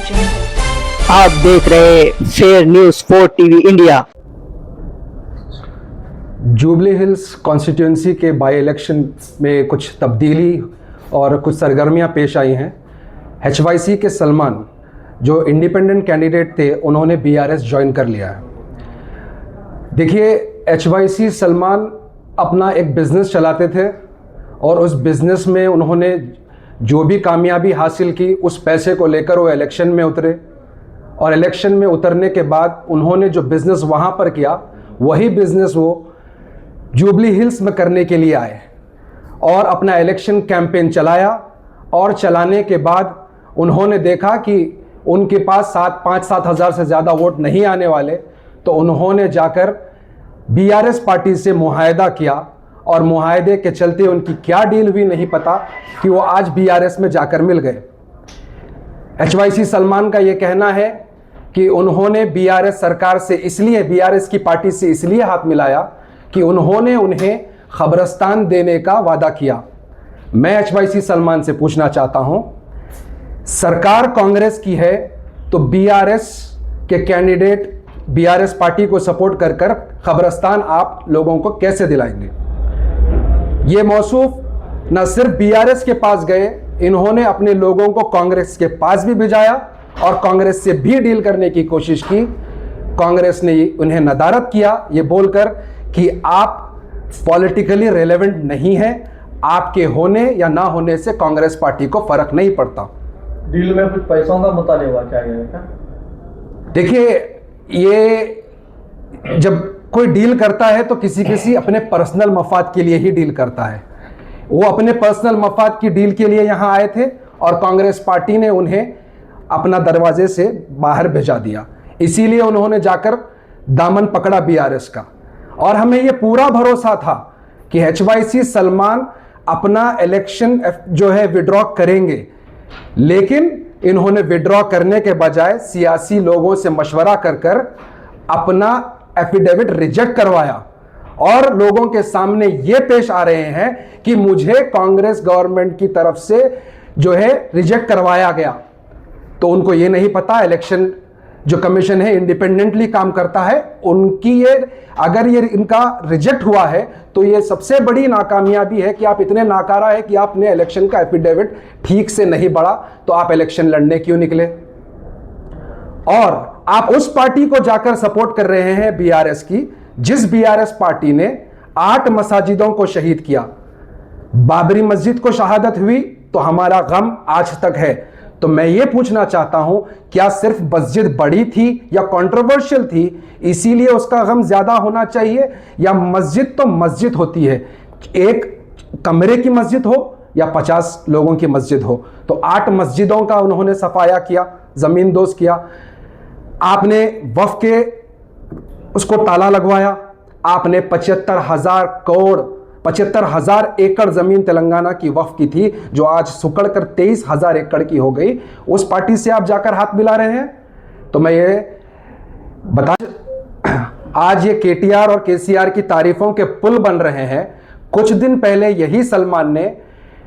आप देख रहे fair news 4 TV India. Jubilee hills constituency के बाई इलेक्शन में कुछ तब्दीली और कुछ सरगर्मियां पेश आई हैं। HYC के सलमान जो इंडिपेंडेंट कैंडिडेट थे उन्होंने BRS ज्वाइन कर लिया है। देखिए, HYC सलमान अपना एक बिज़नेस चलाते थे और उस बिज़नेस में उन्होंने जो भी कामयाबी हासिल की उस पैसे को लेकर वो इलेक्शन में उतरे और इलेक्शन में उतरने के बाद उन्होंने जो बिज़नेस वहाँ पर किया वही बिज़नेस वो जुबली हिल्स में करने के लिए आए और अपना इलेक्शन कैंपेन चलाया और चलाने के बाद उन्होंने देखा कि उनके पास 5-7 हज़ार से ज़्यादा वोट नहीं आने वाले, तो उन्होंने जाकर BRS पार्टी से मुआहदा किया और मुआहदे के चलते उनकी क्या डील हुई नहीं पता कि वो आज BRS में जाकर मिल गए। HYC सलमान का ये कहना है कि उन्होंने BRS सरकार से इसलिए, BRS की पार्टी से इसलिए हाथ मिलाया कि उन्होंने उन्हें खबरस्तान देने का वादा किया। मैं HYC सलमान से पूछना चाहता हूं, सरकार कांग्रेस की है तो BRS के कैंडिडेट BRS पार्टी को सपोर्ट कर कर खबरस्तान आप लोगों को कैसे दिलाएंगे? ये मौसूफ न सिर्फ BRS के पास गए, इन्होंने अपने लोगों को कांग्रेस के पास भी भिजाया और कांग्रेस से भी डील करने की कोशिश की। कांग्रेस ने उन्हें नदारद किया ये बोलकर कि आप पॉलिटिकली रेलेवेंट नहीं हैं, आपके होने या ना होने से कांग्रेस पार्टी को फर्क नहीं पड़ता। डील में कुछ पैसों का मुतालिबा क्या है? देखिए, ये जब कोई डील करता है तो किसी अपने पर्सनल मफाद के लिए ही डील करता है। वो अपने पर्सनल मफाद की डील के लिए यहाँ आए थे और कांग्रेस पार्टी ने उन्हें अपना दरवाजे से बाहर भेजा दिया, इसीलिए उन्होंने जाकर दामन पकड़ा BRS का। और हमें ये पूरा भरोसा था कि HYC सलमान अपना इलेक्शन जो है विड्रॉ करेंगे, लेकिन इन्होंने विड्रॉ करने के बजाय सियासी लोगों से मशवरा कर कर अपना एफिडेविट रिजेक्ट करवाया और लोगों के सामने ये पेश आ रहे हैं कि मुझे कांग्रेस गवर्नमेंट की तरफ से जो है रिजेक्ट करवाया गया। तो उनको ये नहीं पता इलेक्शन जो कमीशन है इंडिपेंडेंटली काम करता है, उनकी ये अगर ये इनका रिजेक्ट हुआ है तो ये सबसे बड़ी नाकामयाबी है कि आप इतने नाकारा है कि आपने इलेक्शन का एफिडेविट ठीक से नहीं बढ़ा, तो आप इलेक्शन लड़ने क्यों निकले? और आप उस पार्टी को जाकर सपोर्ट कर रहे हैं BRS की, जिस BRS पार्टी ने 8 मसाजिदों को शहीद किया। बाबरी मस्जिद को शहादत हुई तो हमारा गम आज तक है। तो मैं ये पूछना चाहता हूं, क्या सिर्फ मस्जिद बड़ी थी या कंट्रोवर्शियल थी इसीलिए उसका गम ज्यादा होना चाहिए, या मस्जिद तो मस्जिद होती है, एक कमरे की मस्जिद हो या 50 लोगों की मस्जिद हो। तो 8 मस्जिदों का उन्होंने सफाया किया, जमीन दोस्त किया। आपने वक्फ के उसको ताला लगवाया। आपने 75,000 एकड़ जमीन तेलंगाना की वक्फ की थी जो आज सुकड़ कर 23,000 एकड़ की हो गई, उस पार्टी से आप जाकर हाथ मिला रहे हैं। तो मैं ये बता, आज ये KTR और KCR की तारीफों के पुल बन रहे हैं। कुछ दिन पहले यही सलमान ने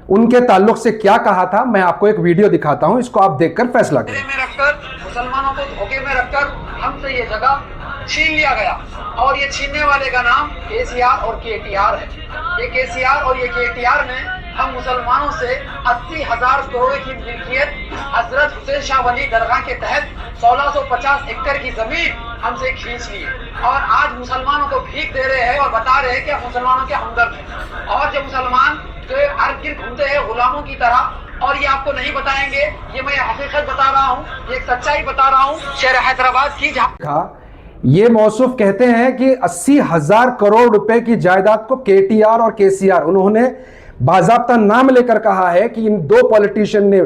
उनके ताल्लुक से क्या कहा था, मैं आपको एक वीडियो दिखाता हूं, इसको आप देखकर फैसला करें। मुसलमानों को धोखे में रखकर हमसे ये जगह छीन लिया गया और ये छीनने वाले का नाम KCR और KTR है। ये KCR और ये KTR ने हम मुसलमानों से 80,000 करोड़ की मिल्कियत हजरत हुसैन शाह वली दरगाह के तहत 1650 एकड़ की जमीन हमसे खींच ली और आज मुसलमानों को भीख दे रहे हैं और बता रहे हैं कि हम मुसलमानों के हमदर्द हैं। और जो मुसलमान जो अर्द गिर्द घूमते हैं गुलामों की तरह, और ये आपको नहीं बताएंगे, ये मैं हकीकत बता रहा हूँ, ये एक सच्चाई बता रहा हूँ शहर हैदराबाद की। ये मौसूफ कहते हैं कि 80,000 करोड़ रुपए की जायदाद को KTR और KCR, उन्होंने बाजाब्ता नाम लेकर कहा है कि इन 2 पॉलिटिशियन ने,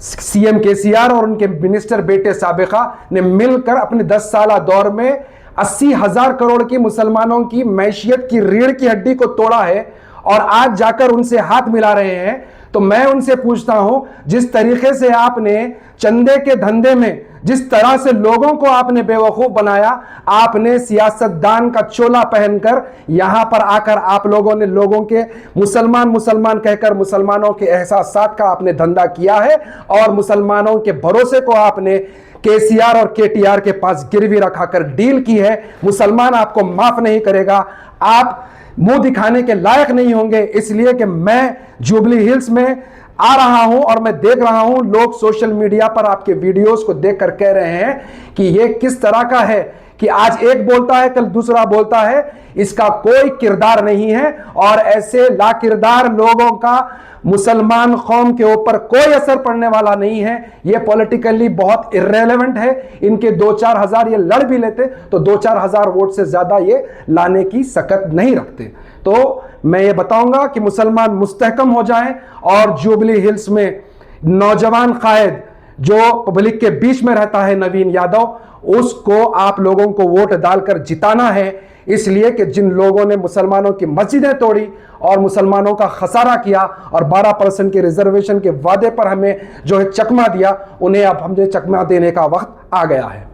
CM KCR और उनके मिनिस्टर बेटे साबिका ने मिलकर अपने 10 साला दौर में 80,000 करोड़ की मुसलमानों की मैशियत की रीढ़ की हड्डी को तोड़ा है और आज जाकर उनसे हाथ मिला रहे हैं। तो मैं उनसे पूछता हूं, जिस तरीके से आपने चंदे के धंधे में जिस तरह से लोगों को आपने बेवकूफ बनाया, आपने सियासतदान का चोला पहनकर यहां पर आकर आप लोगों ने लोगों के मुसलमान मुसलमान कहकर मुसलमानों के एहसासात का आपने धंधा किया है और मुसलमानों के भरोसे को आपने केसीआर और केटीआर के पास गिरवी रखाकर डील की है। मुसलमान आपको माफ नहीं करेगा, आप मुंह दिखाने के लायक नहीं होंगे। इसलिए कि मैं जुबली हिल्स में आ रहा हूं और मैं देख रहा हूं लोग सोशल मीडिया पर आपके वीडियोस को देखकर कह रहे हैं कि ये किस तरह का है कि आज एक बोलता है कल दूसरा बोलता है, इसका कोई किरदार नहीं है। और ऐसे लाकिरदार लोगों का मुसलमान कौम के ऊपर कोई असर पड़ने वाला नहीं है। ये पॉलिटिकली बहुत इर्रेलेवेंट है। इनके 2-4 हजार ये लड़ भी लेते तो 2-4 हजार वोट से ज्यादा ये लाने की सकत नहीं रखते। तो मैं ये बताऊंगा कि मुसलमान मुस्तहकम हो जाएं और जुबली हिल्स में नौजवान कायद जो पब्लिक के बीच में रहता है नवीन यादव, उसको आप लोगों को वोट डालकर जिताना है। इसलिए कि जिन लोगों ने मुसलमानों की मस्जिदें तोड़ी और मुसलमानों का खसारा किया और 12% के रिजर्वेशन के वादे पर हमें जो है चकमा दिया, उन्हें अब हमें चकमा देने का वक्त आ गया है।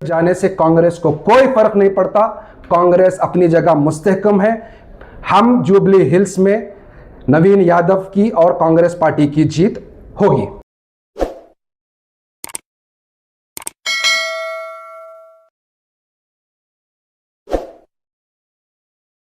जाने से कांग्रेस को कोई फर्क नहीं पड़ता, कांग्रेस अपनी जगह मुस्तहकम है। हम जुबली हिल्स में नवीन यादव की और कांग्रेस पार्टी की जीत होगी।